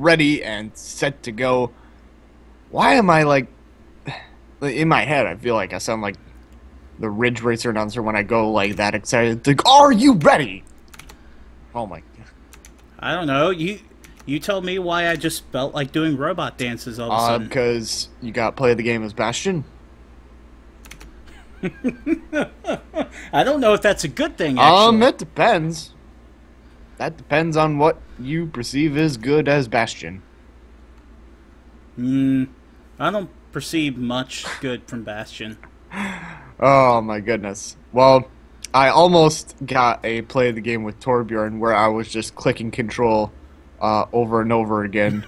ready and set to go. Why am I like in my head? I feel like I sound like the Ridge Racer announcer when I go like that excited. Like, are you ready? Oh my! I don't know. You told me why I just felt like doing robot dances all of a sudden. Because you got play the game as Bastion. I don't know if that's a good thing, actually. It depends. That depends on what you perceive as good as Bastion. I don't perceive much good from Bastion. Oh my goodness. Well, I almost got a play of the game with Torbjorn where I was just clicking control over and over again.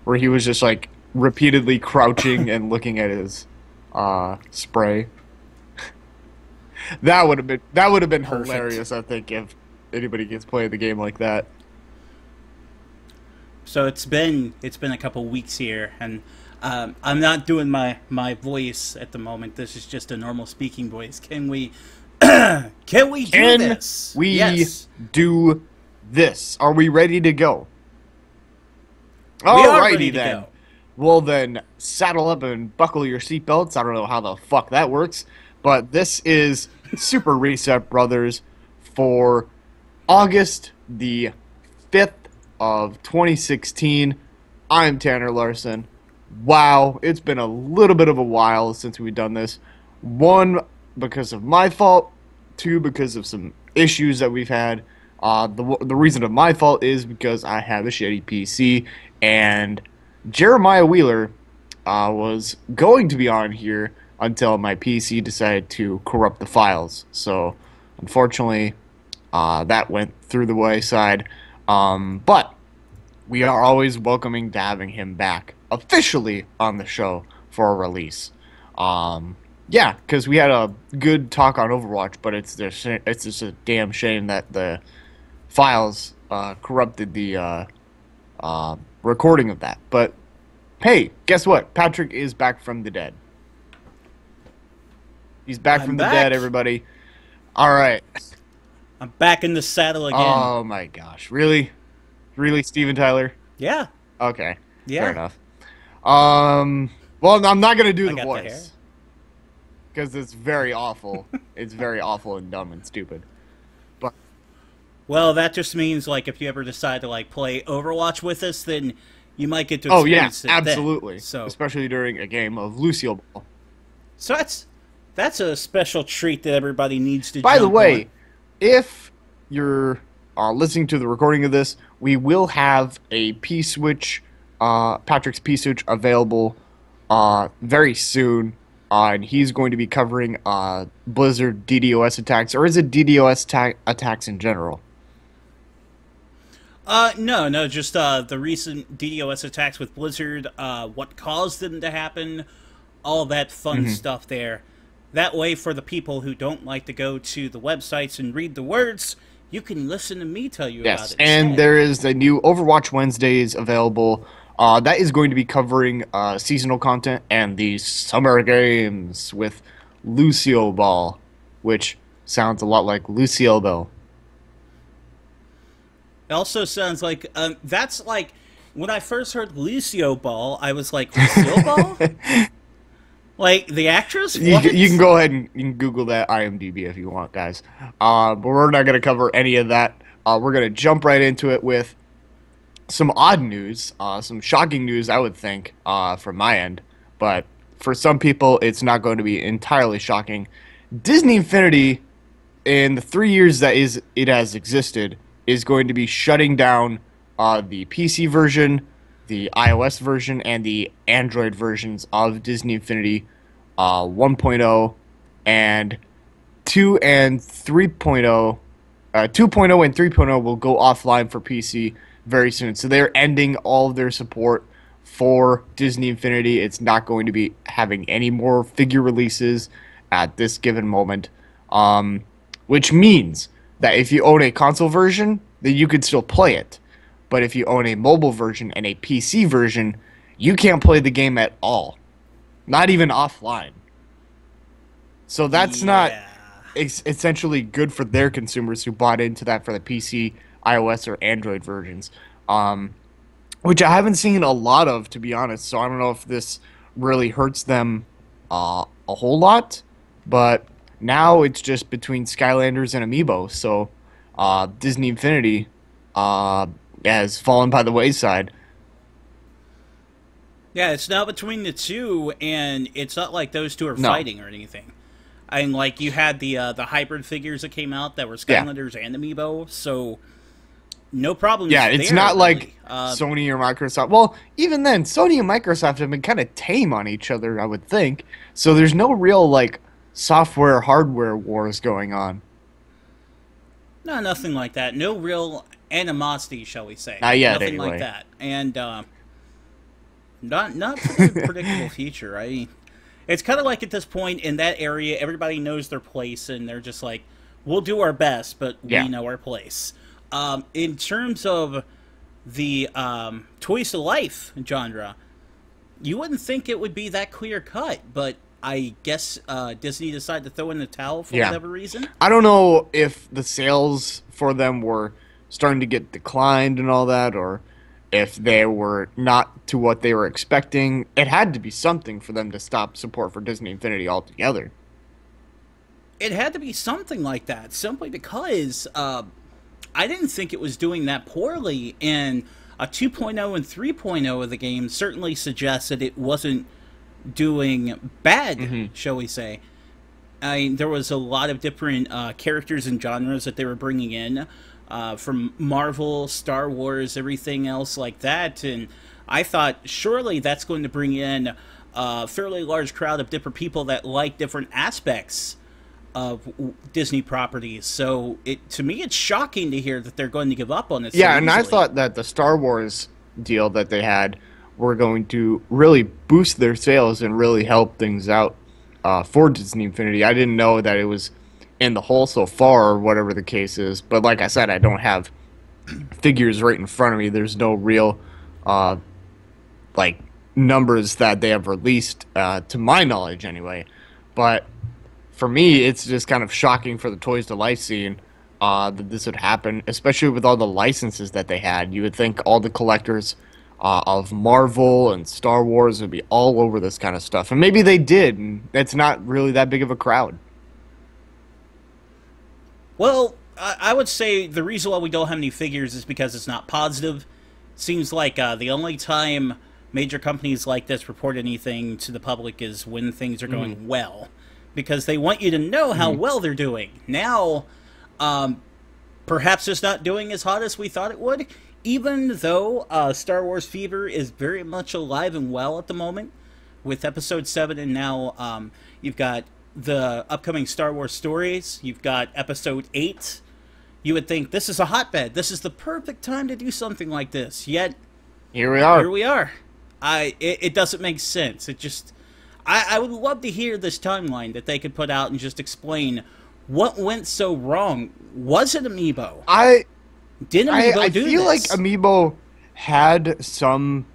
Where he was just like repeatedly crouching and looking at his spray. That would have been Perfect. hilarious, I think, if anybody gets play the game like that. So it's been a couple weeks here, and I'm not doing my voice at the moment. This is just a normal speaking voice. Can we can we do this? We Yes. do this. Are we ready to go? We are Alrighty ready to then. go. Well then, saddle up and buckle your seatbelts. I don't know how the fuck that works, but this is Super Reset Brothers for August the 5th of 2016. I'm Tanner Larson. Wow, it's been a little bit of a while since we've done this. One, because of my fault. Two, because of some issues that we've had. The reason of my fault is because I have a shitty PC, and Jeremiah Wheeler was going to be on here until my PC decided to corrupt the files. So, unfortunately, that went through the wayside. But we are always welcoming to having him back officially on the show for a release. Yeah, because we had a good talk on Overwatch, but it's just a damn shame that the files corrupted the recording of that. But hey, guess what? Patrick is back from the dead. He's back I'm from the back. dead, everybody. All right. I'm back in the saddle again. Oh my gosh, really, really, Steven Tyler? Yeah. Okay, Yeah. fair enough. Well, I'm not gonna do I the got the hair. voice because it's very awful. It's very awful and dumb and stupid. But Well, that just means like if you ever decide to like play Overwatch with us, then you might get to oh yeah, experience it then. absolutely. So Especially during a game of Lucio Ball. So that's a special treat that everybody needs to. By the jump way, on. if you're listening to the recording of this, we will have a P-Switch, Patrick's P-Switch available very soon. And he's going to be covering Blizzard DDoS attacks, or is it DDoS attacks in general? No, just the recent DDoS attacks with Blizzard, what caused them to happen, all that fun stuff there. That way, for the people who don't like to go to the websites and read the words, you can listen to me tell you about Yes, it. and instead. there is the new Overwatch Wednesdays available. That is going to be covering seasonal content and the summer games with Lucio Ball, which sounds a lot like Lucille Bell. It also sounds like that's like when I first heard Lucio Ball, I was like, Lucille Ball, like the actress. What? You can go ahead and you can Google that IMDb if you want, guys. But we're not going to cover any of that. We're going to jump right into it with some odd news, some shocking news, I would think, from my end. But for some people, it's not going to be entirely shocking. Disney Infinity, in the 3 years that it has existed, is going to be shutting down the PC version, the iOS version, and the Android versions of Disney Infinity 1.0 and 2 and 3.0. 2.0 and 3.0 will go offline for PC very soon. So they're ending all of their support for Disney Infinity. It's not going to be having any more figure releases at this given moment. Which means that if you own a console version, then you could still play it. But if you own a mobile version and a PC version, you can't play the game at all. Not even offline. So that's not essentially good for their consumers who bought into that for the PC, iOS, or Android versions. which I haven't seen a lot of, to be honest. So I don't know if this really hurts them a whole lot. But now it's just between Skylanders and Amiibo. So Disney Infinity uh, has fallen by the wayside. Yeah, it's now between the two, and it's not like those two are No. fighting or anything. I mean, like you had the hybrid figures that came out that were Yeah. Skylanders and Amiibo, so no problems Yeah, it's there not like really. Sony or Microsoft. Well, even then, Sony and Microsoft have been kind of tame on each other, I would think. So there's no real like software hardware wars going on. No, nothing like that. No real animosity, shall we say? Not yet, Nothing like anyway. that, and not for the predictable future. It's kind of like at this point in that area, everybody knows their place, and they're just like, "We'll do our best, but Yeah. we know our place." In terms of the Toys to Life genre, you wouldn't think it would be that clear cut, but I guess Disney decided to throw in the towel for Yeah. whatever reason. I don't know if the sales for them were starting to get declined and all that, or if they were not to what they were expecting. It had to be something for them to stop support for Disney Infinity altogether. It had to be something like that, simply because I didn't think it was doing that poorly, and a 2.0 and 3.0 of the game certainly suggests that it wasn't doing bad, shall we say. I mean, there was a lot of different characters and genres that they were bringing in, from Marvel, Star Wars, everything else like that, and I thought surely that's going to bring in a fairly large crowd of different people that like different aspects of Disney properties. So to me, it's shocking to hear that they're going to give up on it so Yeah, and I easily. thought that the Star Wars deal that they had were going to really boost their sales and really help things out for Disney Infinity. I didn't know that it was in the hole so far, or whatever the case is. But like I said, I don't have figures right in front of me. There's no real uh, like numbers that they have released, to my knowledge, anyway. But for me, it's just kind of shocking for the Toys to Life scene that this would happen, especially with all the licenses that they had. You would think all the collectors of Marvel and Star Wars would be all over this kind of stuff, and maybe they did. And it's not really that big of a crowd. Well, I would say the reason why we don't have any figures is because it's not positive. Seems like the only time major companies like this report anything to the public is when things are going well, because they want you to know how well they're doing. Now, perhaps it's not doing as hot as we thought it would, even though Star Wars Fever is very much alive and well at the moment with Episode 7, and now you've got the upcoming Star Wars stories, you've got Episode 8. You would think this is a hotbed. This is the perfect time to do something like this. Yet, Here we here are. we are. It doesn't make sense. It just I would love to hear this timeline that they could put out and just explain what went so wrong. Was it Amiibo? I Did I, Amiibo I do feel like this? Amiibo had some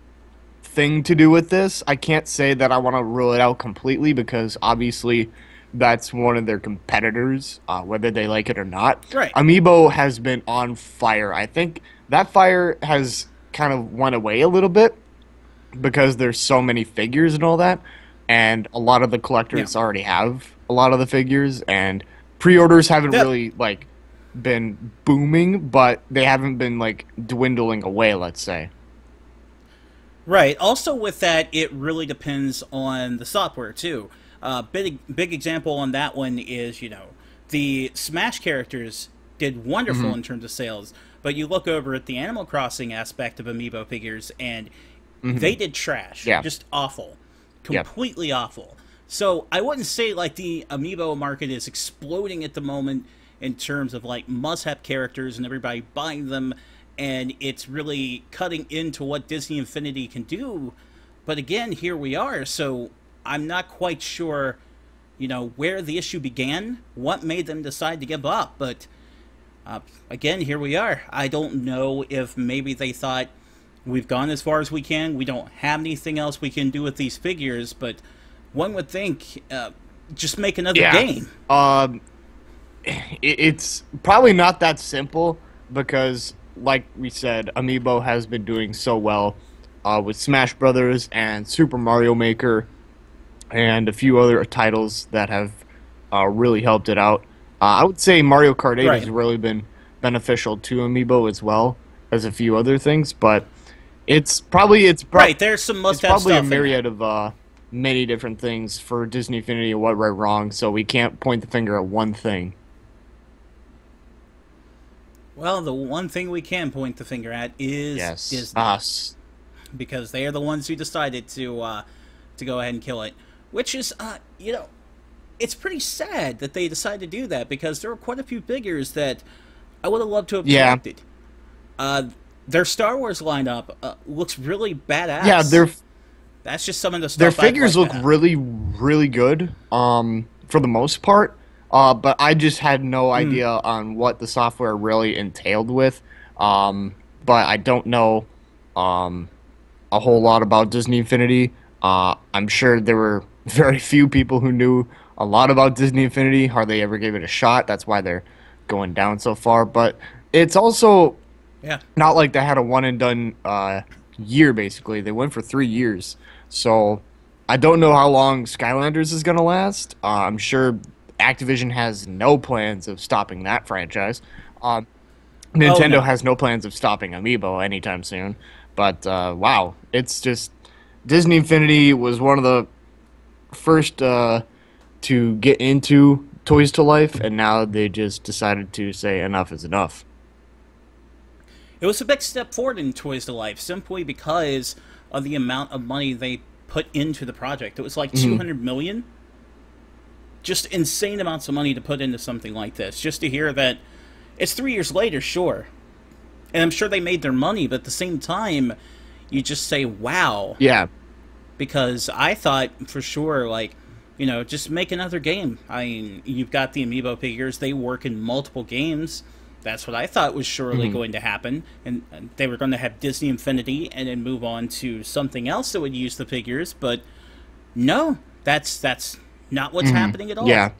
thing to do with this. I can't say that I want to rule it out completely because obviously that's one of their competitors, whether they like it or not. Right. Amiibo has been on fire. I think that fire has kind of went away a little bit because there's so many figures and all that, and a lot of the Yeah. collectors already have a lot of the figures, and pre-orders haven't That really like been booming, but they haven't been like dwindling away, let's say. Right. Also, with that, it really depends on the software too. Big example on that one is the Smash characters did wonderful in terms of sales, but you look over at the Animal Crossing aspect of Amiibo figures, and they did trash, Yeah. just awful, Yep. completely awful. So I wouldn't say like the Amiibo market is exploding at the moment in terms of like must-have characters and everybody buying them, and it's really cutting into what Disney Infinity can do. But again, here we are, so I'm not quite sure, where the issue began, what made them decide to give up. But again, here we are. I don't know if maybe they thought we've gone as far as we can. We don't have anything else we can do with these figures, but one would think just make another Yeah. game. It's probably not that simple because like we said, Amiibo has been doing so well with Smash Brothers and Super Mario Maker and a few other titles that have really helped it out. I would say Mario Kart 8 has Right. really been beneficial to Amiibo as well as a few other things, but Right, there's some it's must-have probably a stuff in there. myriad of many different things for Disney Infinity and what went wrong, so we can't point the finger at one thing. Well, the one thing we can point the finger at is Yes, Disney, because they are the ones who decided to go ahead and kill it. Which is, it's pretty sad that they decided to do that because there were quite a few figures that I would have loved to have yeah, collected. Uh, their Star Wars lineup looks really yeah. badass. That's just some of the Their stuff I'd figures like to look have. really, really good, for the most part. But I just had no Mm. idea on what the software really entailed with. Um, but I don't know um, a whole lot about Disney Infinity. I'm sure there were very few people who knew a lot about Disney Infinity, hardly ever gave it a shot. That's why they're going down so far. But it's also Yeah. not like they had a one and done year, basically. They went for 3 years. So I don't know how long Skylanders is going to last. I'm sure Activision has no plans of stopping that franchise. Um, Oh Nintendo no. has no plans of stopping Amiibo anytime soon. But wow, it's just Disney Infinity was one of the first to get into Toys to Life, and now they just decided to say enough is enough. It was a big step forward in Toys to Life simply because of the amount of money they put into the project. It was like Mhm. 200 million. Just insane amounts of money to put into something like this. Just to hear that it's 3 years later, sure. And I'm sure they made their money, but at the same time, you just say, wow. Yeah. Because I thought for sure, like, just make another game. I mean, you've got the Amiibo figures, they work in multiple games. That's what I thought was surely Mhm. going to happen. And they were going to have Disney Infinity and then move on to something else that would use the figures, but no, that's not what's happening at all. Yeah.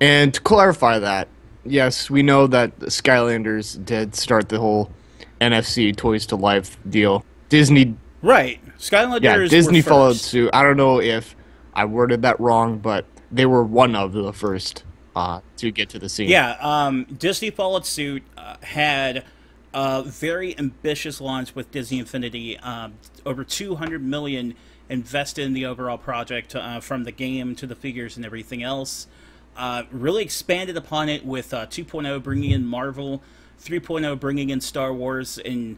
And to clarify that, yes, we know that the Skylanders did start the whole NFC Toys to Life deal. Disney, Right. yeah, Skylanders were Disney followed first. suit. I don't know if I worded that wrong, but they were one of the first to get to the scene. Yeah, Disney followed suit, had a very ambitious launch with Disney Infinity, over 200 million invested in the overall project, from the game to the figures and everything else. Really expanded upon it with 2.0 bringing in Marvel, 3.0 bringing in Star Wars, and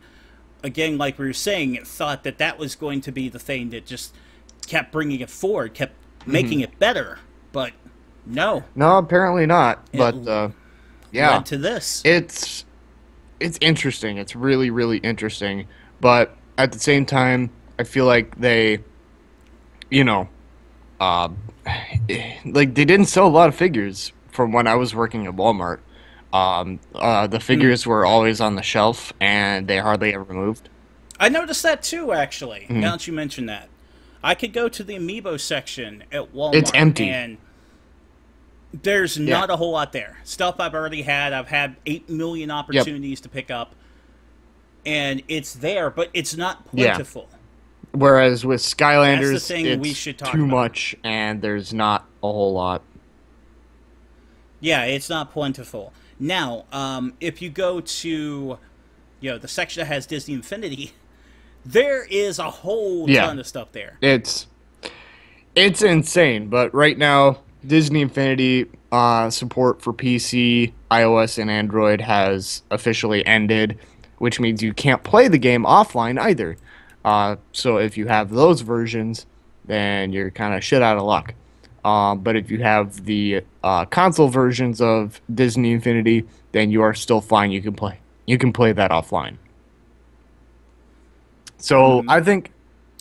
again, like we were saying, thought that that was going to be the thing that just kept bringing it forward, kept making it better, but no, No, apparently not. it But yeah, led to this. it's it's interesting. It's really, really interesting. But at the same time, I feel like they, you know, uh, like they didn't sell a lot of figures from when I was working at Walmart. The Hmm. figures were always on the shelf, and they hardly ever moved. I noticed that too, actually. Mhm. Now that you mention that, I could go to the amiibo section at It's Walmart, empty. and there's Yeah. not a whole lot there. Stuff I've already had. I've had 8 million Yep. opportunities to pick up, and it's there, but it's not Yeah. plentiful. Whereas with That's the Skylanders, thing we it's should talk too about. much, and there's not a whole lot. Yeah, it's not plentiful. Now, if you go to, the section that has Disney Infinity, there is a whole Yeah, ton of stuff there. it's it's insane. But right now, Disney Infinity support for PC, iOS, and Android has officially ended, which means you can't play the game offline either. So if you have those versions, then you're kind of shit out of luck. But if you have the console versions of Disney Infinity, then you are still fine. You can play. You can play that offline. So I think.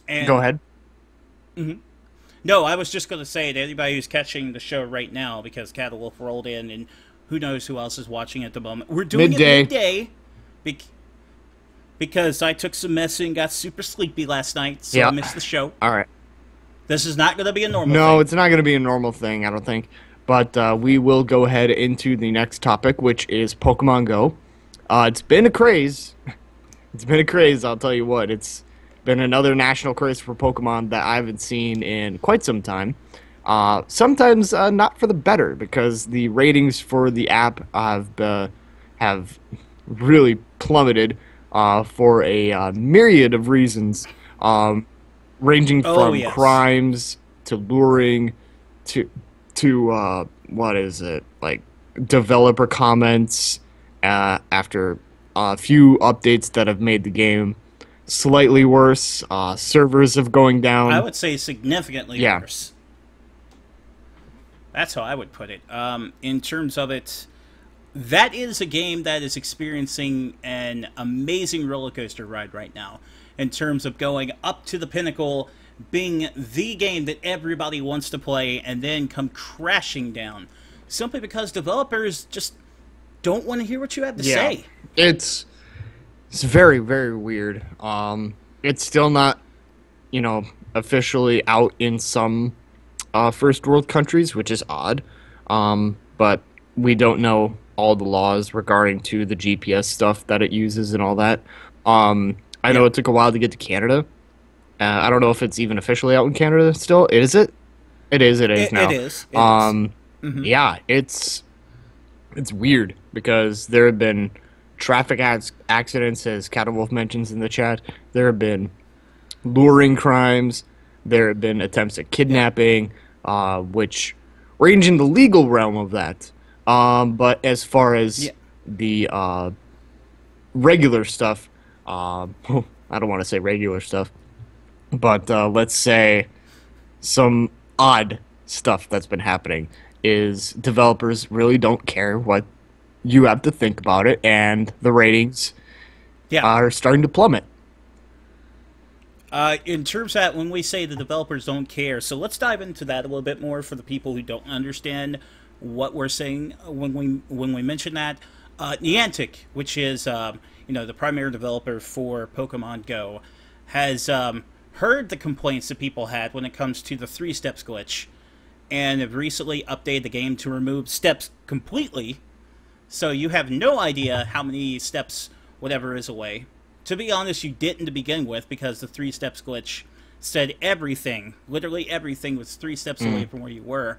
Go And ahead. no, I was just going to say to anybody who's catching the show right now, because Cattle Wolf rolled in, and who knows who else is watching at the moment. We're doing it Midday. midday bec- because I took some medicine, got super sleepy last night, so I Yeah. missed the show. All right. This is not going to be a normal No, thing. it's not going to be a normal thing, I don't think. But we will go ahead into the next topic, which is Pokemon Go. It's been a craze. It's been a craze, I'll tell you what. It's been another national craze for Pokemon that I haven't seen in quite some time. Sometimes not for the better because the ratings for the app have really plummeted for a myriad of reasons, ranging Oh from yes. crimes to luring to what is it like developer comments after a few updates that have made the game slightly worse. Servers have going I down. would say significantly Yeah, worse. That's how I would put it. In terms of it, that is a game that is experiencing an amazing roller coaster ride right now. In terms of going up to the pinnacle, being the game that everybody wants to play, and then come crashing down, simply because developers just don't want to hear what you have to yeah. say. It's it's very very weird. It's still not officially out in some first world countries, which is odd. But we don't know all the laws regarding to the GPS stuff that it uses and all that. I know Yeah, it took a while to get to Canada. I don't know if it's even officially out in Canada still. Is it? It is. It is it now. is. It is. Um, yeah, it's weird because there have been accidents, as Catawolf mentions in the chat. There have been luring crimes. There have been attempts at Yeah, kidnapping, which range in the legal realm of that. But as far as yeah. the regular stuff, I don't want to say regular stuff, but let's say some odd stuff that's been happening is developers really don't care what you have to think about it, and the ratings Yeah. are starting to plummet. In terms of that, when we say the developers don't care, so let's dive into that a little bit more for the people who don't understand what we're saying when we mention that. Niantic, which is the primary developer for Pokemon Go, has heard the complaints that people had when it comes to the three steps glitch, and have recently updated the game to remove steps completely, so you have no idea how many steps whatever is away. To be honest, you didn't to begin with because the three steps glitch said everything, literally everything, was three steps away Mm. from where you were.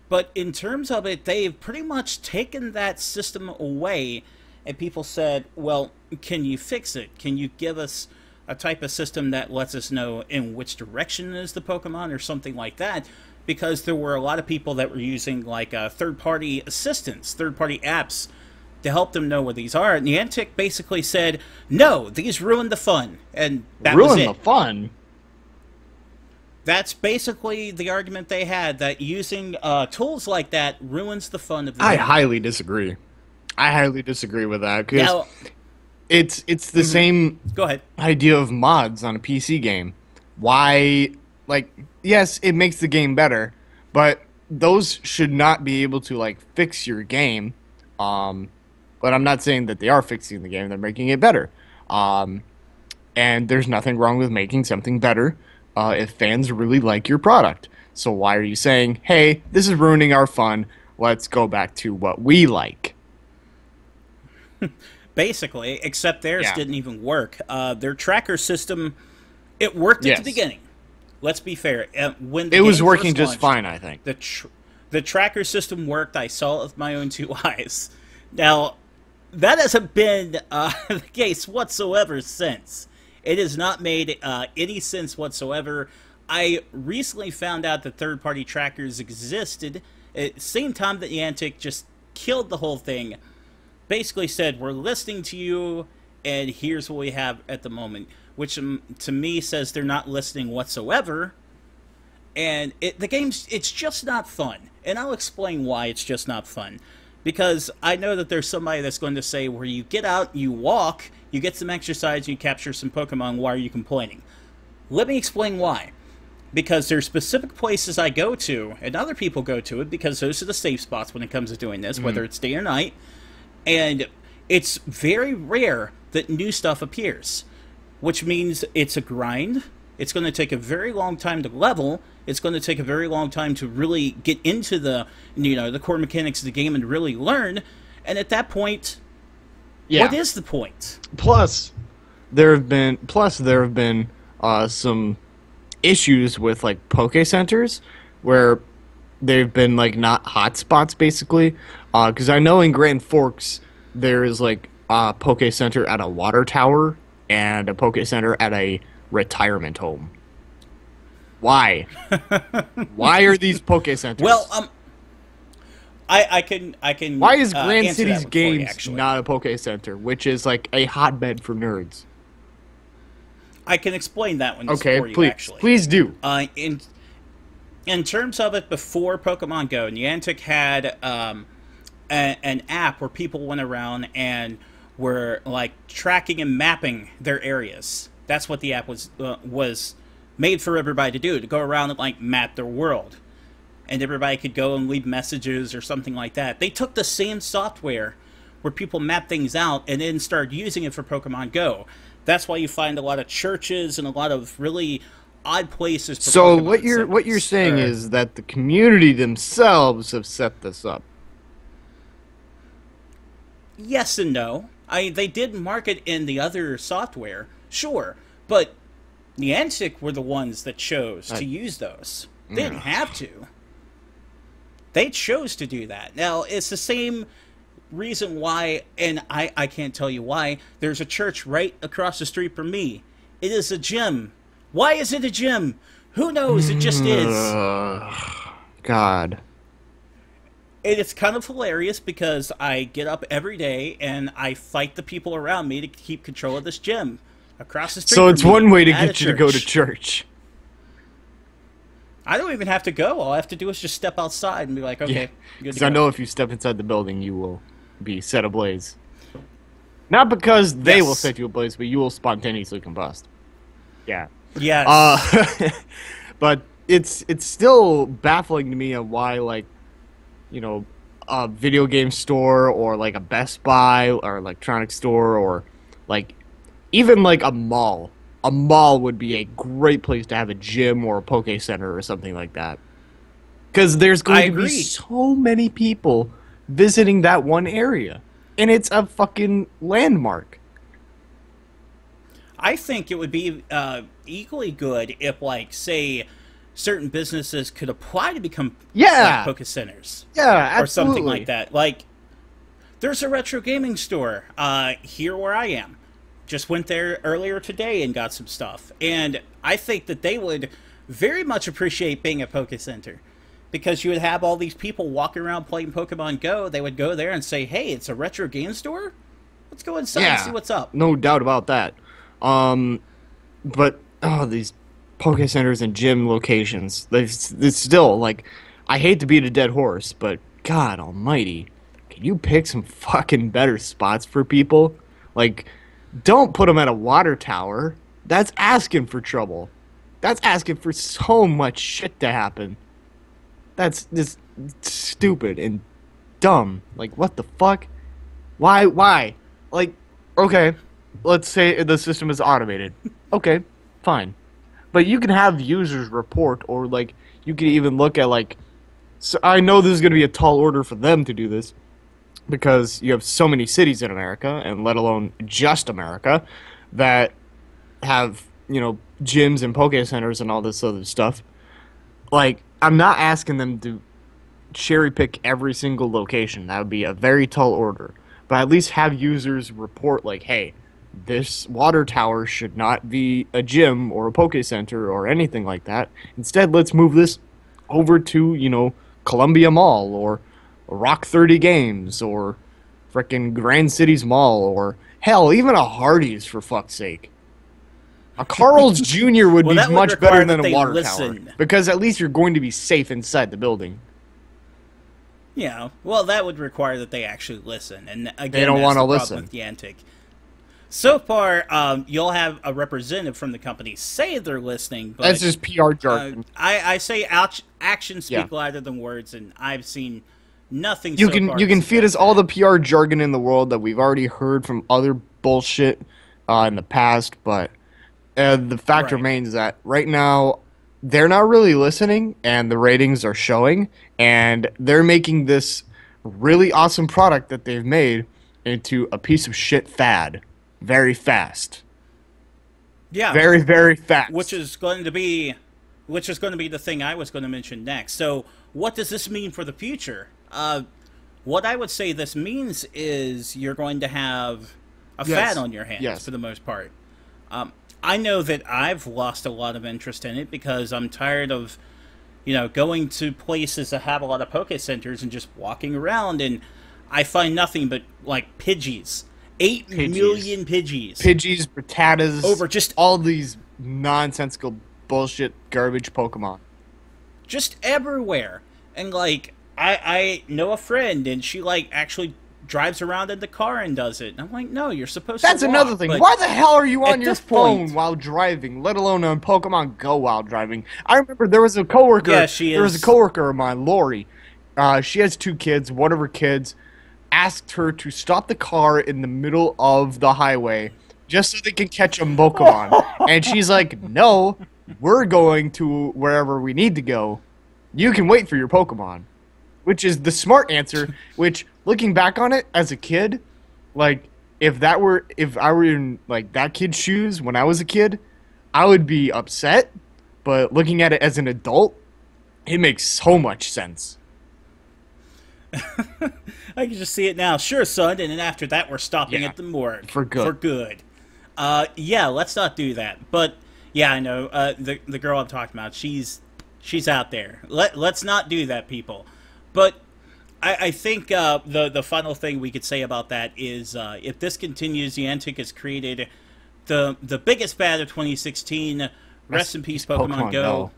But in terms of it, they've pretty much taken that system away, and people said, well, can you fix it? Can you give us a type of system that lets us know in which direction is the Pokemon or something like that? Because there were a lot of people that were using like third-party assistants, third-party apps to help them know where these are. And Niantic basically said, no, these ruined the fun. And that was Ruin the it. fun. That's basically the argument they had, that using tools like that ruins the fun of the I game. highly disagree. I highly disagree with that because Now, it's the same go ahead. idea of mods on a PC game. Why, like, yes, it makes the game better, but those should not be able to like fix your game. Um, but I'm not saying that they are fixing the game; they're making it better. Um, and there's nothing wrong with making something better if fans really like your product. So why are you saying, "Hey, this is ruining our fun. Let's go back to what we like"? Basically, except theirs Yeah. didn't even work. Their tracker system, it worked at the Yes. beginning. Let's be fair. When the It was game working first just launched, fine, I think. the tracker system worked. I saw it with my own two eyes. Now, that hasn't been the case whatsoever since. It has not made any sense whatsoever. I recently found out that third-party trackers existed at the same time that Niantic just killed the whole thing. Basically said, we're listening to you, and here's what we have at the moment. Which to me says they're not listening whatsoever. And the game's, it's just not fun. And I'll explain why it's just not fun. Because I know that there's somebody that's going to say, where you get out, you walk, you get some exercise, you capture some Pokemon, why are you complaining? Let me explain why. Because there's specific places I go to, and other people go to it, because those are the safe spots when it comes to doing this, whether it's day or night. And it's very rare that new stuff appears, which means it's a grind. It's going to take a very long time to level. It's going to take a very long time to really get into the core mechanics of the game and really learn. And at that point, What Yeah. is the point? Plus, there have been some issues with like Poke Centers where they've been like not hotspots basically. Because I know in Grand Forks there is like a Poke Center at a water tower and a Poke Center at a retirement home. Why? Why are these Poke Centers? Well, I can. Why is Grand answer that Cities one for you, Games actually. not a Poke Center, which is like a hotbed for nerds? I can explain that one Okay, for you, please, actually. please do. In terms of it, before Pokemon Go, Niantic had an app where people went around and were like tracking and mapping their areas. That's what the app was made for everybody to go around and like map their world, and everybody could go and leave messages or something like that. They took the same software where people map things out and then started using it for Pokemon Go. That's why you find a lot of churches and a lot of really odd places. For So Pokemon what you're centers. saying is that the community themselves have set this up. Yes and no. They did market in the other software, sure, but Niantic were the ones that chose to use those. They didn't have to. They chose to do that. Now, it's the same reason why, and I can't tell you why, there's a church right across the street from me. It is a gym. Why is it a gym? Who knows? It just is. God. And it's kind of hilarious because I get up every day and I fight the people around me to keep control of this gym across the street. So from it's me one way to at a get you to go to church. church. I don't even have to go. All I have to do is just step outside and be like, okay, good to Because go. I know if you step inside the building, you will be set ablaze. Not because they Yes. will set you ablaze, but you will spontaneously combust. Yeah. Yes. But it's still baffling to me on why, like, you know, a video game store or like a Best Buy or electronics store or like even like a mall. A mall would be a great place to have a gym or a Poke Center or something like that. Because there's I going to be agree. so many people visiting that one area. And it's a fucking landmark. I think it would be equally good if, like, say, certain businesses could apply to become Yeah. like Poke Centers. Yeah, absolutely. Or something like that. Like, there's a retro gaming store here where I am. Just went there earlier today and got some stuff. And I think that they would very much appreciate being a Poke Center. Because you would have all these people walking around playing Pokemon Go. They would go there and say, hey, it's a retro game store? Let's go inside and see what's up. No doubt about that. But these Poke Centers and gym locations, it's still like, I hate to beat a dead horse, but God Almighty, can you pick some fucking better spots for people? Like, don't put them at a water tower. That's asking for trouble. That's asking for so much shit to happen. That's just stupid and dumb. Like, what the fuck? Why? Like, okay, let's say the system is automated. Okay, fine. But you can have users report, or, like, you can even look at, like... So I know this is going to be a tall order for them to do this, because you have so many cities in America, and let alone just America, that have, gyms and Poke Centers and all this other stuff. Like, I'm not asking them to cherry pick every single location. That would be a very tall order. But at least have users report, like, hey, this water tower should not be a gym or a Poke Center or anything like that. Instead, let's move this over to, Columbia Mall or Rock 30 Games or frickin' Grand Cities Mall or, hell, even a Hardee's, for fuck's sake. A Carl's Jr. would Well, be that would much require better than that a they water listen. tower. Because at least you're going to be safe inside the building. Yeah, well, that would require that they actually listen. And again, They don't that's wanna the problem listen. with Niantic. So far, you'll have a representative from the company say they're listening, but That's just PR jargon. I say actions speak louder than words, and I've seen nothing. You so can far you to can feed us suggest all the that. PR jargon in the world that we've already heard from other bullshit in the past, but the fact Right. remains that right now they're not really listening, and the ratings are showing, and they're making this really awesome product that they've made into a piece of shit fad very fast. Yeah, Very, very which fast. is going to be which is going to be the thing I was going to mention next. So, what does this mean for the future? What I would say this means is you're going to have a fad Yes. on your hands Yes. for the most part. I know that I've lost a lot of interest in it because I'm tired of, going to places that have a lot of Poke Centers and just walking around, and I find nothing but like Pidgeys, 8 million Pidgeys. Pidgeys Pidgeys, Rattatas, over just all these nonsensical bullshit garbage Pokemon. just everywhere. And like I know a friend and she like actually drives around in the car and does it. And I'm like, no, you're supposed That's to walk. another thing. But Why the hell are you on at your this phone point, while driving, let alone on Pokemon Go while driving? I remember there was a coworker. yeah, she There was a is. coworker of mine, Lori. She has two kids. One of her kids asked her to stop the car in the middle of the highway just so they can catch a Pokemon. And she's like, "No, we're going to wherever we need to go. You can wait for your Pokemon." Which is the smart answer, which looking back on it as a kid, like if I were in like that kid's shoes when I was a kid, I would be upset, but looking at it as an adult, it makes so much sense. I can just see it now. Sure, son. And then after that, we're stopping Yeah, at the morgue for good. For good. Yeah, let's not do that. But yeah, I know the girl I'm talking about. She's out there. Let's not do that, people. But I think the final thing we could say about that is if this continues, Niantic has created the biggest fad of 2016. Rest in peace, Pokemon Go.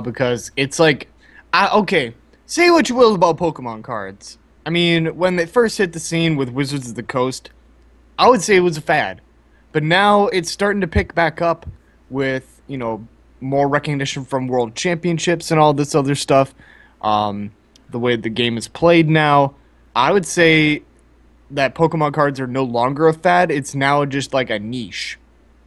Because it's like, okay, say what you will about Pokemon cards. I mean, when they first hit the scene with Wizards of the Coast, I would say it was a fad. But now it's starting to pick back up with, more recognition from World Championships and all this other stuff. The way the game is played now, I would say that Pokemon cards are no longer a fad. It's now just like a niche.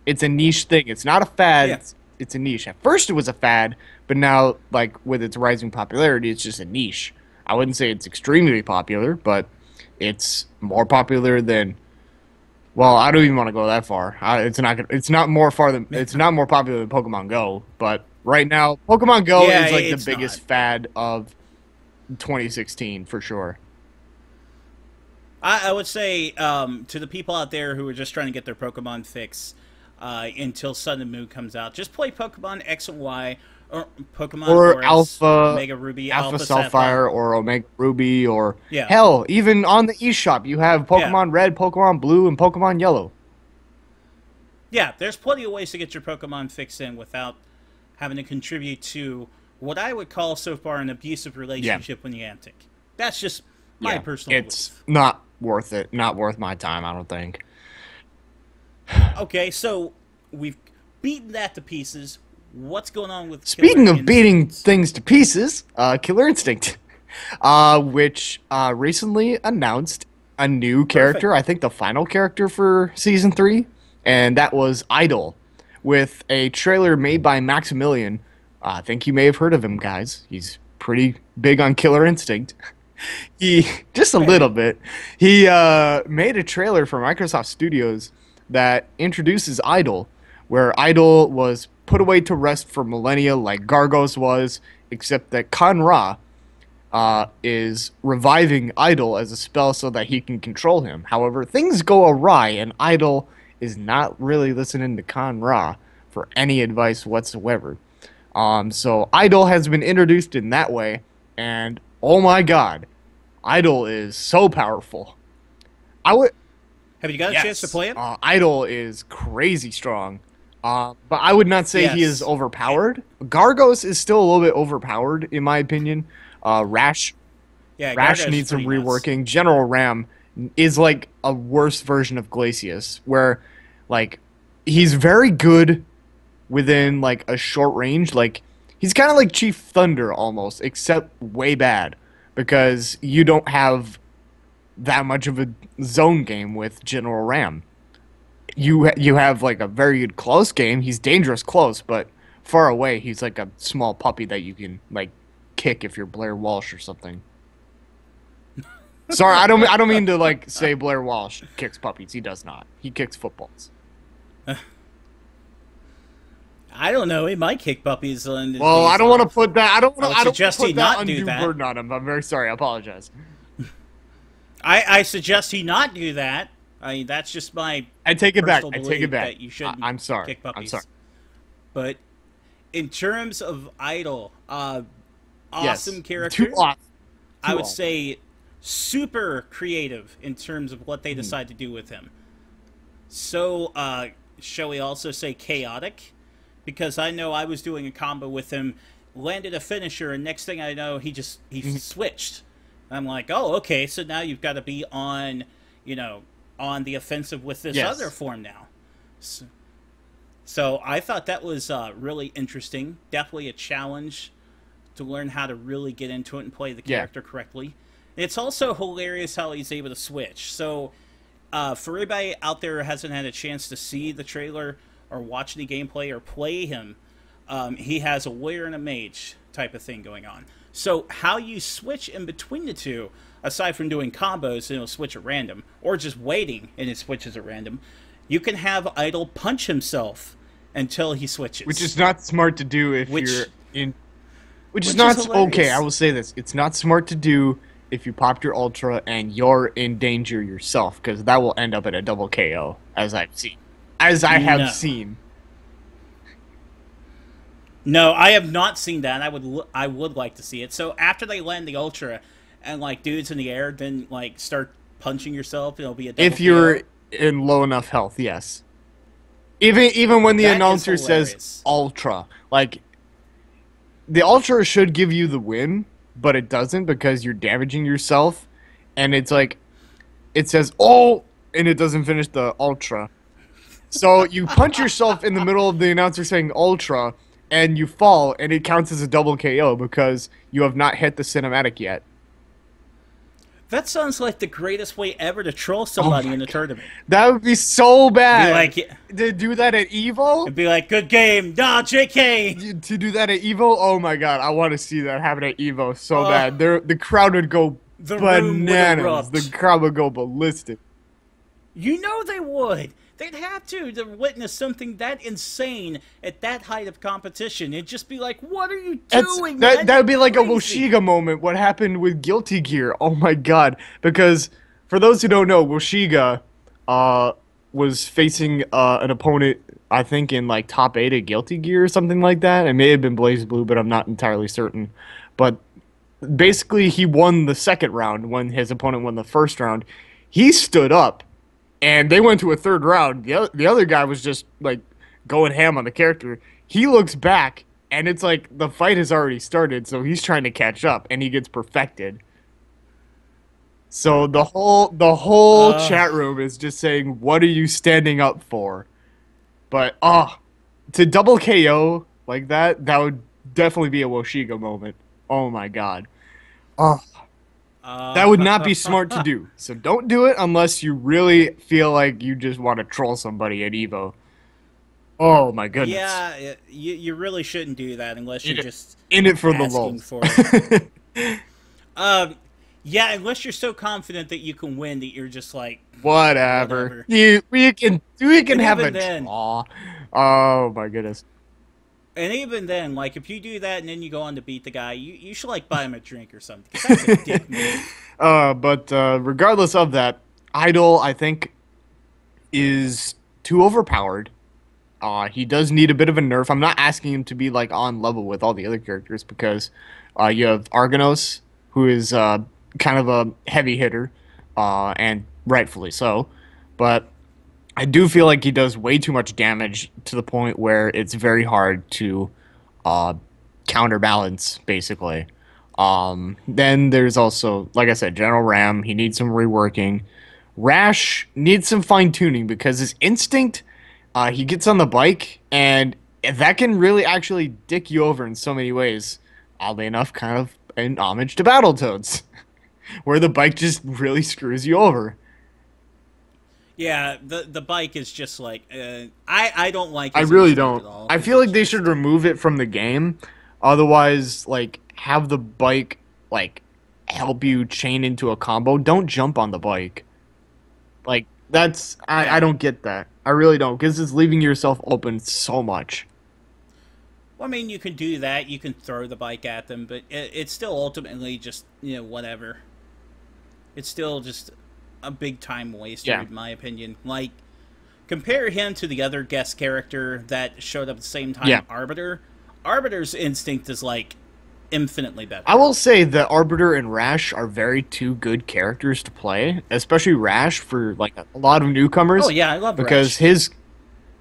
It's a niche thing. It's not a fad. Yeah. It's a niche. At first it was a fad, but now, like, with its rising popularity, it's just a niche. I wouldn't say it's extremely popular, but it's more popular than. Well, I don't even want to go that far. It's not more far than. It's not more popular than Pokemon Go. But right now, Pokemon Go Yeah, is like the it's biggest not. fad of 2016 for sure. I would say to the people out there who are just trying to get their Pokemon fix until Sun and Moon comes out, just play Pokemon X and Y or Pokemon Or Doris, Alpha, Omega Ruby, Alpha Alpha Sapphire, or Omega Ruby, or Yeah. hell, even on the eShop, you have Yeah. Pokemon Red, Pokemon Blue, and Pokemon Yellow. Yeah, there's plenty of ways to get your Pokemon fix in without having to contribute to what I would call so far an abusive relationship with Niantic. That's just my personal it's belief. not worth it. Not worth my time, I don't think. Okay, so we've beaten that to pieces. What's going on with Speaking Killer of beating Instincts? things to pieces, Killer Instinct, which recently announced a new character. I think the final character for season 3, and that was Idol, with a trailer made by Maximilian. I think you may have heard of him, guys. He's pretty big on Killer Instinct. He just a little bit. He made a trailer for Microsoft Studios that introduces Idol, where Idol was put away to rest for millennia, like Gargos was, except that Kan-Ra is reviving Idol as a spell so that he can control him. However, things go awry, and Idol is not really listening to Kan-Ra for any advice whatsoever. So Idol has been introduced in that way, and oh my god, Idol is so powerful. I would Have you got a chance to play it? Idol is crazy strong. But I would not say he is Yes. overpowered. Gargos is still a little bit overpowered, in my opinion. Rash Yeah, Rash Gyarados needs is some pretty nuts. reworking. General Ram is like a worse version of Glacius, where like he's very good within like a short range. Like he's kind of like Chief Thunder almost, except way bad because you don't have that much of a zone game with General Ram. You have like a very good close game. He's dangerous close, but far away he's like a small puppy that you can like kick if you're Blair Walsh or something. Sorry, I don't mean to like say Blair Walsh kicks puppies. He does not. He kicks footballs. I don't know. He might kick puppies on his Well, I days don't want to off. put that. I don't I want would to. I don't suggest put he that not do undue that. burden on him. I'm very sorry. I apologize. I suggest he not do that. I mean, that's just my I take it back. personal I take belief it back. that you shouldn't I'm sorry. kick I'm puppies. sorry. But in terms of Idol, Yes. awesome character. Too awesome. I would awesome. say super creative in terms of what they Hmm. decide to do with him. So, shall we also say chaotic? Because I know I was doing a combo with him, landed a finisher, and next thing I know, he Mm-hmm. switched. I'm like, oh, okay, so now you've got to be on, on the offensive with this Yes. other form now. So I thought that was really interesting. Definitely a challenge to learn how to really get into it and play the Yeah. character correctly. It's also hilarious how he's able to switch. So for everybody out there who hasn't had a chance to see the trailer or watch any gameplay or play him, he has a warrior and a mage type of thing going on. So how you switch in between the two, aside from doing combos and it'll switch at random, or just waiting and it switches at random, you can have Idol punch himself until he switches. Which is not smart to do if Which- you're in. Which is which not is okay. hilarious. I will say this: it's not smart to do if you popped your ultra and you're in danger yourself, because that will end up in a double KO, as I've seen, as I have No. seen. No, I have not seen that. I would like to see it. So after they land the ultra, and like dudes in the air, then like start punching yourself, it'll be a double If you're KO. in low enough health, yes. Even when the That is announcer says hilarious. ultra, like the ultra should give you the win, but it doesn't because you're damaging yourself, and it's like it says oh, and it doesn't finish the ultra. So you punch yourself in the middle of the announcer saying ultra, and you fall, and it counts as a double KO because you have not hit the cinematic yet. That sounds like the greatest way ever to troll somebody my in a tournament. That would be so bad. Be like, To do that at Evo? it'd be like, good game, nah, JK. To do that at Evo? Oh my god, I want to see that happen at Evo so Oh. bad. The crowd would go The room would bananas. erupt. The crowd would go ballistic. You know they would. They'd have to witness something that insane at that height of competition. It'd just be like, what are you doing? man? That would be like a Crazy. Woshiga moment. What happened with Guilty Gear? Oh my god! Because for those who don't know, Woshiga was facing an opponent. I think in like top 8 of Guilty Gear or something like that. It may have been Blaze Blue, but I'm not entirely certain. But basically, he won the second round when his opponent won the first round. He stood up, and they went to a third round. The other guy was just like going ham on the character. He looks back, and it's like the fight has already started, so he's trying to catch up, and he gets perfected. So the whole chat room is just saying, "What are you standing up for?" But to double KO like that would definitely be a Woshiga moment. Oh my god. Oh, that would not be smart to do. So don't do it unless you really feel like you just want to troll somebody at Evo. Oh my goodness. Yeah, you really shouldn't do that unless you're In it- just In it for the asking lulz. for it. Yeah, unless you're so confident that you can win that you're just like, Whatever. Whatever. We can And have a even then- draw. Oh my goodness. and even then, like if you do that and then you go on to beat the guy, you should like buy him a drink or something. 'Cause that's a dick move. But regardless of that, Idol I think is too overpowered. He does need a bit of a nerf. I'm not asking him to be like on level with all the other characters because you have Argonos, who is kind of a heavy hitter, and rightfully so. But I do feel like he does way too much damage to the point where it's very hard to counterbalance, basically. Then there's also, like I said, General Ram. He needs some reworking. Rash needs some fine tuning because his instinct, he gets on the bike, and that can really actually dick you over in so many ways. Oddly enough, kind of an homage to Battletoads, where the bike just really screws you over. Yeah, the bike is just like I don't like. I his really instinct don't. at all. I feel like they should remove it from the game. Otherwise, like have the bike like help you chain into a combo, don't jump on the bike. Like that's I Yeah. don't get that. I really don't, because it's leaving yourself open so much. Well, I mean, you can do that. You can throw the bike at them, but it's still ultimately just whatever. It's still just a big time waster, Yeah. in my opinion. Like, compare him to the other guest character that showed up at the same Yeah. time, Arbiter. Arbiter's instinct is like infinitely I better. will say that Arbiter and Rash are very two good characters to play, especially Rash for like a lot of Oh newcomers, yeah, I love because Rash.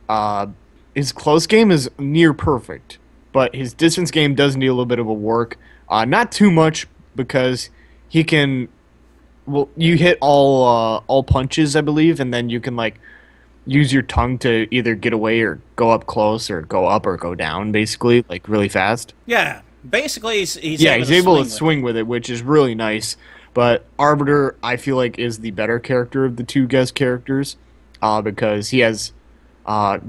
uh his close game is near perfect, but his distance game does need a little bit of a work. Not too much, because he can, well, you hit all punches, I believe, and then you can like use your tongue to either get away or go up close or go up or go down, basically, like really fast. Yeah, basically he's Yeah, able he's to able to swing with it. swing with it, which is really nice. But Arbiter, I feel like, is the better character of the two guest characters, because he has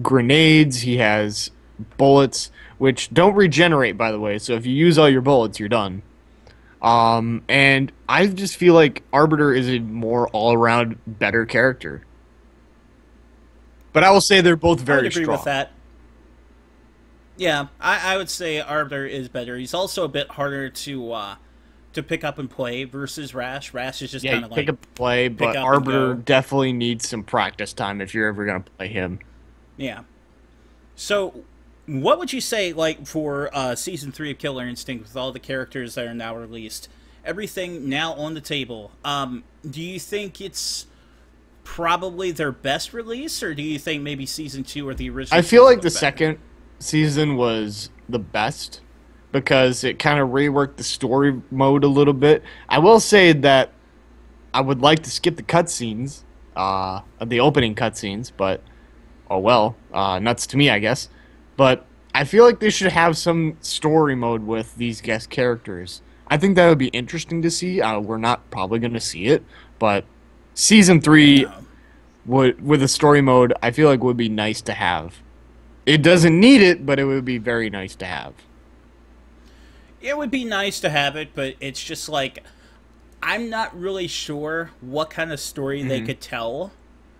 grenades, he has bullets, which don't regenerate, by the way. So if you use all your bullets, you're done. And I just feel like Arbiter is a more all-around better character. But I will say they're both I would very agree with strong. that. Yeah, I would say Arbiter is better. He's also a bit harder to pick up and play versus Rash. Rash is just Yeah, you kind of pick like up the play, pick but up and Arbiter go. definitely needs some practice time if you're ever gonna play him. Yeah. So, what would you say, like, for season 3 of Killer Instinct with all the characters that are now released? Everything now on the table. Do you think it's probably their best release, or do you think maybe season 2 or the I original feel season like the was better? second season was the best because it kind of reworked the story mode a little bit. I will say that I would like to skip the cutscenes, the opening cutscenes, but oh well, nuts to me, I guess. But I feel like they should have some story mode with these guest characters. I think that would be interesting to see. We're not probably going to see it, but season three No. would, with a story mode, I feel like would be nice to have. It doesn't need it, but it would be very nice to have. It would be nice to have it, but it's just like I'm not really sure what kind of story they Hmm. could tell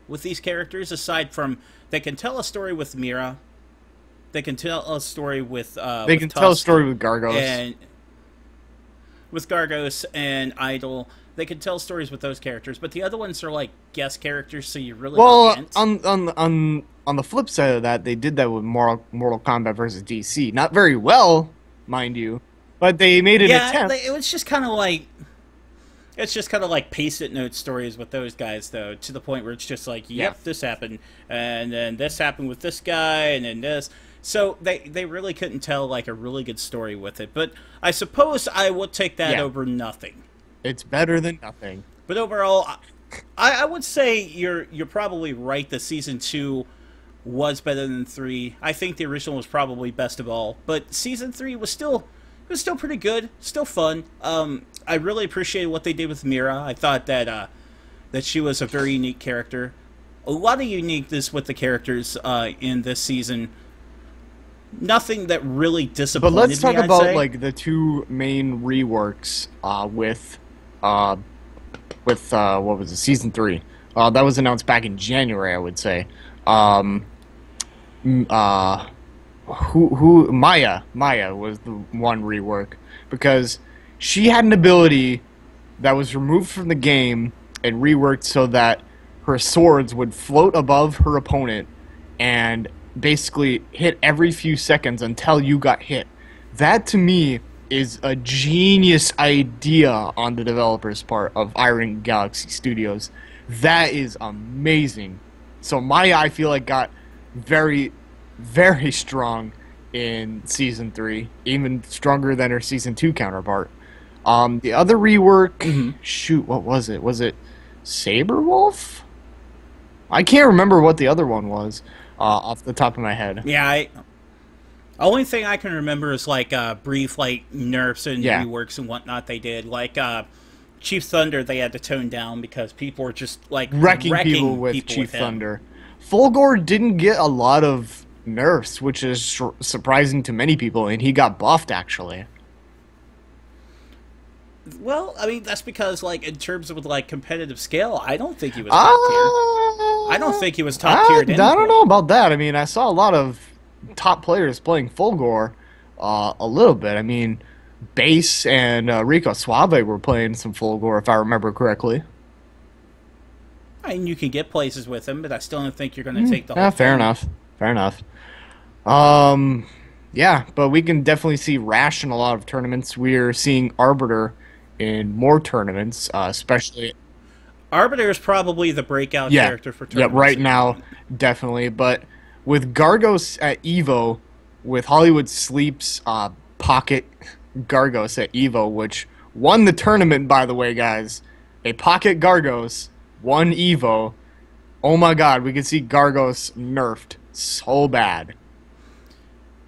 with these characters aside from they can tell a story with Mira, they can tell a story They with can tell a Tusk story with Gargos. and with Gargos and Idol. They can tell stories with those characters, but the other ones are like guest characters, so you really Well, can't. on the flip side of that, they did that with Mortal Kombat versus DC. Not very well, mind you, but they made an Yeah, attempt. it was just kind of like it's just kind of like paste-it note stories with those guys, though, to the point where it's just like, Yeah. yep, this happened, and then this happened with this guy, and then this. So they really couldn't tell like a really good story with it. But I suppose I would take that Yeah, over nothing. it's better than nothing. But overall, I would say you're probably right. The season 2 was better than 3. I think the original was probably best of all, but season 3 was still pretty good, still fun. I really appreciated what they did with Mira. I thought that she was a very unique character. A lot of uniqueness with the characters in this season. Nothing that really But let's disappointed me, talk I'd about say. like the two main reworks uh, what was it, season three. That was announced back in January, I would say. Um, m- uh, who Maya was the one rework, because she had an ability that was removed from the game and reworked so that her swords would float above her opponent and basically hit every few seconds until you got hit. That to me is a genius idea on the developers' part of Iron Galaxy Studios. That is amazing. So Maya, I feel like, got very, very strong in season three, even stronger than her season two counterpart. The other rework, Hmm. shoot, what was it? Was it Saberwolf? I can't remember what the other one was off the top of my head. Yeah, only thing I can remember is like brief like nerfs and Yeah, reworks and whatnot they did. Like Chief Thunder, they had to tone down because people were just like wrecking people wrecking with people Chief with him. Thunder. Fulgore didn't get a lot of nerfs, which is surprising to many people, and he got buffed actually. Well, I mean, that's because, like, in terms of, like, competitive scale, I don't think he was top tier. I don't think he was top tier at I any don't know point. about that. I mean, I saw a lot of top players playing Fulgor a little bit. I mean, Base and Rico Suave were playing some Fulgor, if I remember correctly. I mean, you can get places with him, but I still don't think you're going to take the Yeah, whole fair thing. enough. Fair enough. Um, yeah, but we can definitely see Rash in a lot of tournaments. We're seeing Arbiter in more tournaments, especially. Arbiter is probably the breakout Yeah, character for yeah, tournaments right at the now, moment. definitely. But with Gargos at Evo, with Hollywood Sleep's pocket Gargos at Evo, which won the tournament, by the way, guys. A pocket Gargos won Evo. Oh my God, we can see Gargos nerfed so bad.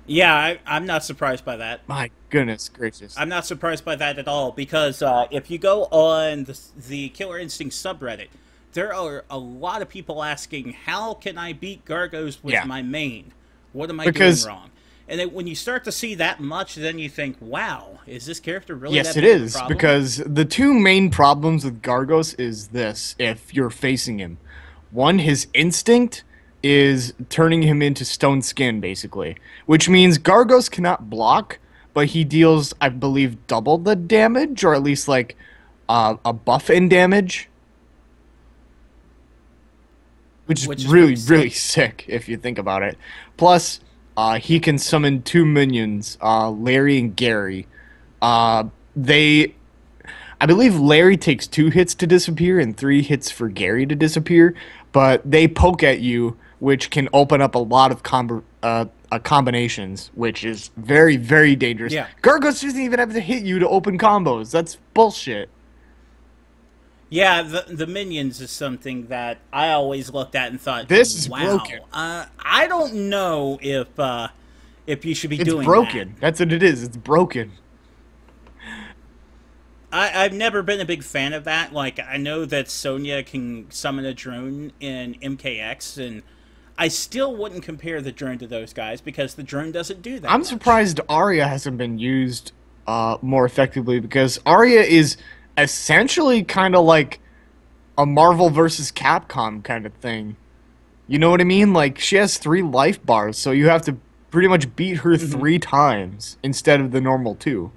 Yeah, I'm not surprised by that. My goodness gracious. I'm not surprised by that at all because if you go on the Killer Instinct subreddit, there are a lot of people asking, "How can I beat Gargos with Yeah, my main? What am I doing because wrong?" And then when you start to see that much, then you think, "Wow, is this character really yes, that it big of a is problem?" because the two main problems with Gargos is this: if you're facing him, one, his instinct is turning him into stone skin, basically, which means Gargos cannot block, but he deals, I believe, double the damage, or at least like a buff in damage, which is Which is really, pretty really sick. sick if you think about it. Plus, he can summon two minions, Larry and Gary. They I believe Larry takes 2 hits to disappear and 3 hits for Gary to disappear, but they poke at you, which can open up a lot of combinations, which is very, very dangerous. Yeah. Gargos doesn't even have to hit you to open combos. That's bullshit. Yeah, the minions is something that I always looked at and thought, This is broken. "Wow, I don't know if you should be It's doing that." broken. That's what it is. It's broken. I've never been a big fan of that. Like, I know that Sonya can summon a drone in MKX, and I still wouldn't compare the drone to those guys because the drone doesn't do that I'm much. surprised Arya hasn't been used more effectively because Arya is essentially kind of like a Marvel versus Capcom kind of thing. You know what I mean? Like she has 3 life bars, so you have to pretty much beat her Hmm. 3 times instead of the normal 2.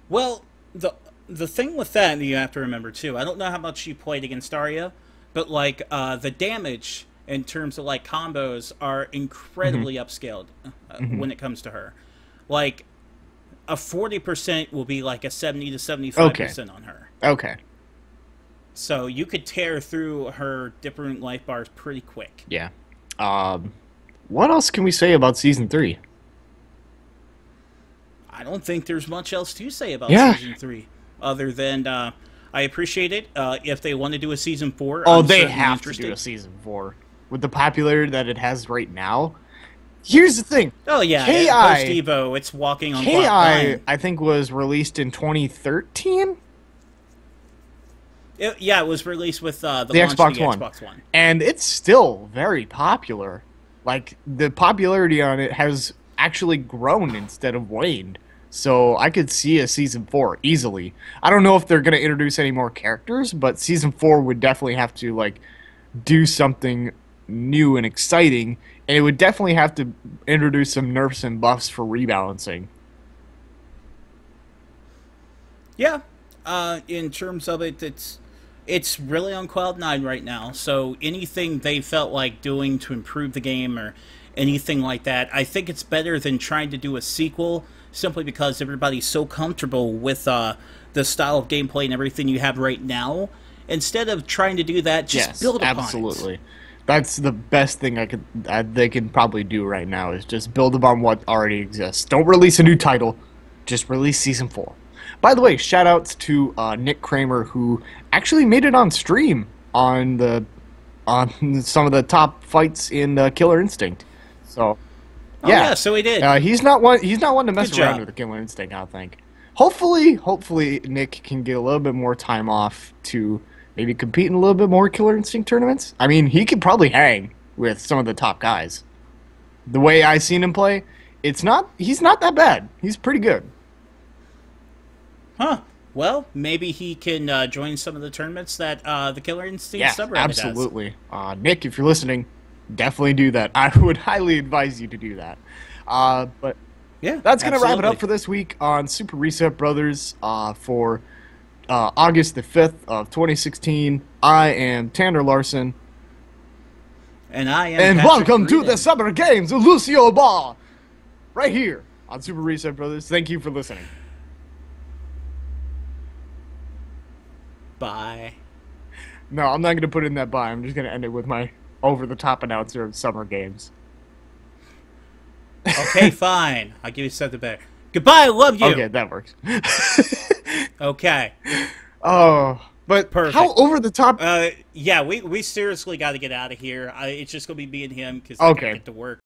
Well, the thing with that you have to remember too. I don't know how much you played against Arya, but like the damage in terms of like combos are Hmm. incredibly upscaled Hmm. when it comes to her. Like a 40% will be like a 70 to seventy five Okay. percent on her. Okay. So you could tear through her different life bars pretty quick. Yeah. Um, what else can we say about season 3? I don't think there's much else to say about Yeah. season three, other than I appreciate it. If they want to do a season four, Oh, I'm they certainly have to do a interested. season 4 with the popularity that it has right now. Here's the thing. Oh yeah, post KI Evo, it's walking on cloud KI, nine. I think, was released in 2013, Yeah, it was released with the the launch of Xbox the One, Xbox One. and it's still very popular. Like the popularity on it has actually grown instead of waned. So I could see a season 4 easily. I don't know if they're gonna introduce any more characters, but season 4 would definitely have to like do something new and exciting, and it would definitely have to introduce some nerfs and buffs for rebalancing. Yeah, in terms of it, it's really on cloud nine right now. So anything they felt like doing to improve the game or anything like that, I think it's better than trying to do a sequel simply because everybody's so comfortable with the style of gameplay and everything you have right now. Instead of trying to do that, just Yes, build upon it. absolutely. That's the best thing they can probably do right now is just build upon what already exists. Don't release a new title, just release season 4. By the way, shout outs to Nick Kramer who actually made it on stream on some of the top fights in Killer Instinct. So Oh yeah, yeah, so he did. he's not one to Good mess around job. with the Killer Instinct. I don't think. Hopefully, Nick can get a little bit more time off to maybe compete in a little bit more Killer Instinct tournaments. I mean, he could probably hang with some of the top guys. The way I seen him play, he's not that bad. He's pretty good. Huh. Well, maybe he can join some of the tournaments that the Killer Instinct Yeah, subreddit does. absolutely. Nick, if you're listening, definitely do that. I would highly advise you to do that. But Yeah, that's going to wrap it up absolutely. for this week on Super Reset Brothers for August the 5th of 2016. I am Tanner Larson. And I am And Patrick welcome to Reedon. the Summer Games of Lucio Ball, right here on Super Reset Brothers. Thank you for listening. Bye. No, I'm not going to put in that bye. I'm just going to end it with my over-the-top announcer of Summer Games. Okay, fine. I'll give you something better. Goodbye, I love you. Okay, that works. Okay. Oh, but Perfect. how over-the-top... Yeah, we seriously got to get out of here. It's just going to be me and him because I got to Okay. get to work.